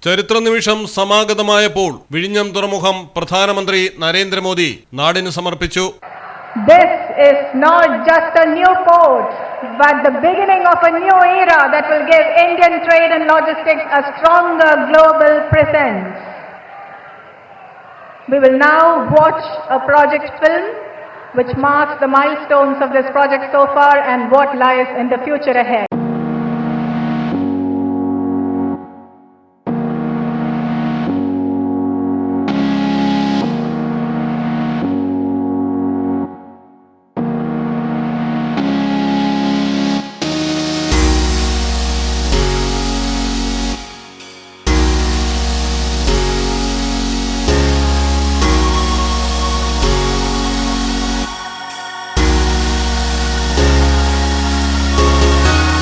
ചരിത്ര നിമിഷം സമാഗതമായപ്പോൾ വിഴിഞ്ഞം തുറമുഖം പ്രധാനമന്ത്രി നരേന്ദ്രമോദി നാടിന് സമർപ്പിച്ചു. This is not just a new port, but the beginning of a new era that will give Indian trade and logistics a stronger global presence. We will now watch a project film which marks the milestones of this project so far and what lies in the future ahead.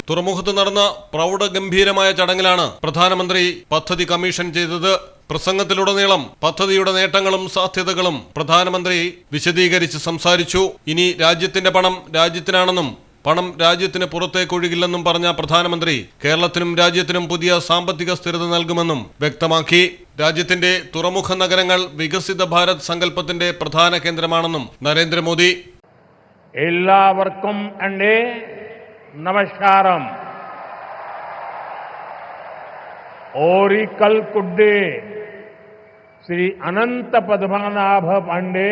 തുറമുഖത്ത് നടന്ന പ്രൗഢഗംഭീരമായ ചടങ്ങിലാണ് പ്രധാനമന്ത്രി പദ്ധതി commission ചെയ്തത്. പ്രസംഗത്തിലുടനീളം പദ്ധതിയുടെ നേട്ടങ്ങളും സാധ്യതകളും പ്രധാനമന്ത്രി വിശദീകരിച്ച് സംസാരിച്ചു. ഇനി രാജ്യത്തിന്റെ പണം രാജ്യത്തിനാണെന്നും പണം രാജ്യത്തിന് പുറത്തേക്കൊഴുകില്ലെന്നും പറഞ്ഞ പ്രധാനമന്ത്രി കേരളത്തിനും രാജ്യത്തിനും പുതിയ സാമ്പത്തിക സ്ഥിരത നൽകുമെന്നും വ്യക്തമാക്കി. രാജ്യത്തിന്റെ തുറമുഖ നഗരങ്ങൾ വികസിത ഭാരത് സങ്കല്പത്തിന്റെ പ്രധാന കേന്ദ്രമാണെന്നും നരേന്ദ്രമോദി. എല്ലാവർക്കും നമസ്കാരം. ओरिकल कुड्डे श्री अनंत पद्मनाभ पांडे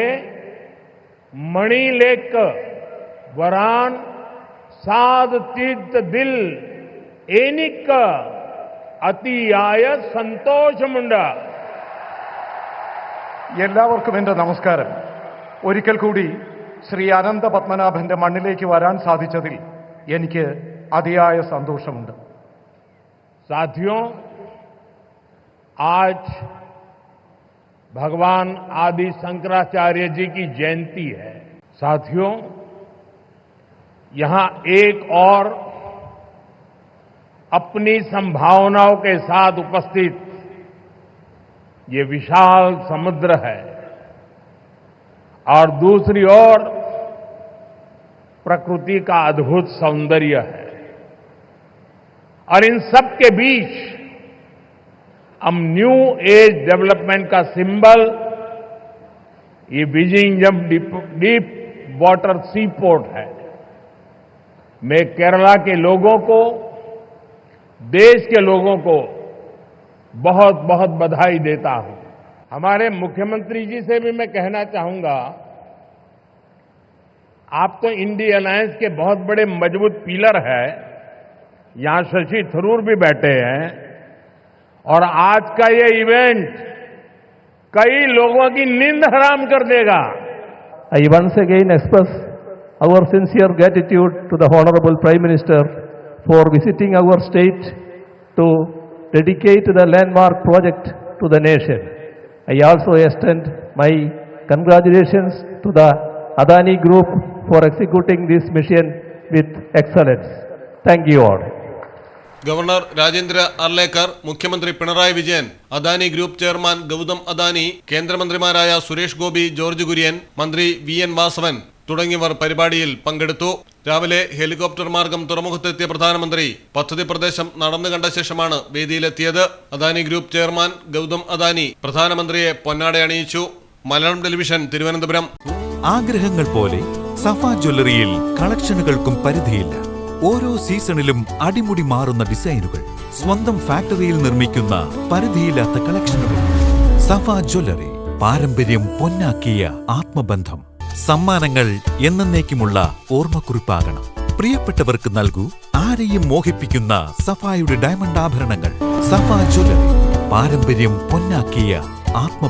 मणिलेक वरान साध तीर्थ दिल एनिक अतियाय സന്തോഷമുണ്ട. എല്ലാവർക്കും എൻ്റെ നമസ്കാരം. ഒരിക്കൽ കൂടി ശ്രീ അനന്ത പത്മനാഭന്റെ മണ്ണിലേക്ക് വരാൻ സാധിച്ചതിൽ എനിക്ക് അതിയായ സന്തോഷമുണ്ട്. साथियों, आज भगवान आदि शंकराचार्य जी की जयंती है. साथियों, यहां एक और अपनी संभावनाओं के साथ उपस्थित ये विशाल समुद्र है और दूसरी ओर प्रकृति का अद्भुत सौंदर्य है. और इन सब के बीच हम न्यू एज डेवलपमेंट का सिंबल ये विजिंगम डीप वाटर सी पोर्ट है. मैं केरला के लोगों को, देश के लोगों को बहुत बहुत बधाई देता हूं. हमारे मुख्यमंत्री जी से भी मैं कहना चाहूंगा, आप तो इंडिया अलायंस के बहुत बड़े मजबूत पिलर है. यहां शशि थरूर भी बैठे हैं और आज का ये इवेंट कई लोगों की नींद हराम कर देगा. I once again express our sincere gratitude to the Honorable Prime Minister for visiting our state to dedicate the landmark project to the nation. I also extend my congratulations to the Adani Group for executing this mission with excellence. Thank you all. Governor Rajendra Arlekar, മുഖ്യമന്ത്രി Pinarayi Vijayan, Adani group chairman Gautam Adani, കേന്ദ്രമന്ത്രിമാരായ Suresh Gopi, George Kurian, മന്ത്രി വി.എൻ. വാസവൻ തുടങ്ങിയവർ പരിപാടിയിൽ പങ്കെടുത്തു. രാവിലെ helicopter മാർഗം തുറമുഖത്തെത്തിയ പ്രധാനമന്ത്രി പദ്ധതി പ്രദേശം നടന്നു കണ്ട ശേഷമാണ് വേദിയിലെത്തിയത്. അദാനി ഗ്രൂപ്പ് ചെയർമാൻ ഗൗതം അദാനി പ്രധാനമന്ത്രിയെ പൊന്നാട അണിയിച്ചു. മലയാളം ടെലിവിഷൻ, തിരുവനന്തപുരം. ആഗ്രഹങ്ങൾ പോലെ സഫ ജ്വല്ലറിയിൽ കളക്ഷനുകൾക്കും പരിധിയില്ല. ഓരോ സീസണിലും അടിമുടി മാറുന്ന ഡിസൈനുകൾ, സ്വന്തം ഫാക്ടറിയിൽ നിർമ്മിക്കുന്ന പരിധിയില്ലാത്ത കളക്ഷനുകൾ. സഫ ജ്വല്ലറി, പാരമ്പര്യം പൊന്നാക്കിയ ആത്മബന്ധം. സമ്മാനങ്ങൾ എന്നേക്കുമുള്ള ഓർമ്മക്കുറിപ്പാകണം. പ്രിയപ്പെട്ടവർക്ക് നൽകൂ ആരെയും മോഹിപ്പിക്കുന്ന സഫായുടെ ഡയമണ്ട് ആഭരണങ്ങൾ. സഫ ജ്വല്ലറി, പാരമ്പര്യം പൊന്നാക്കിയ ആത്മബന്ധം.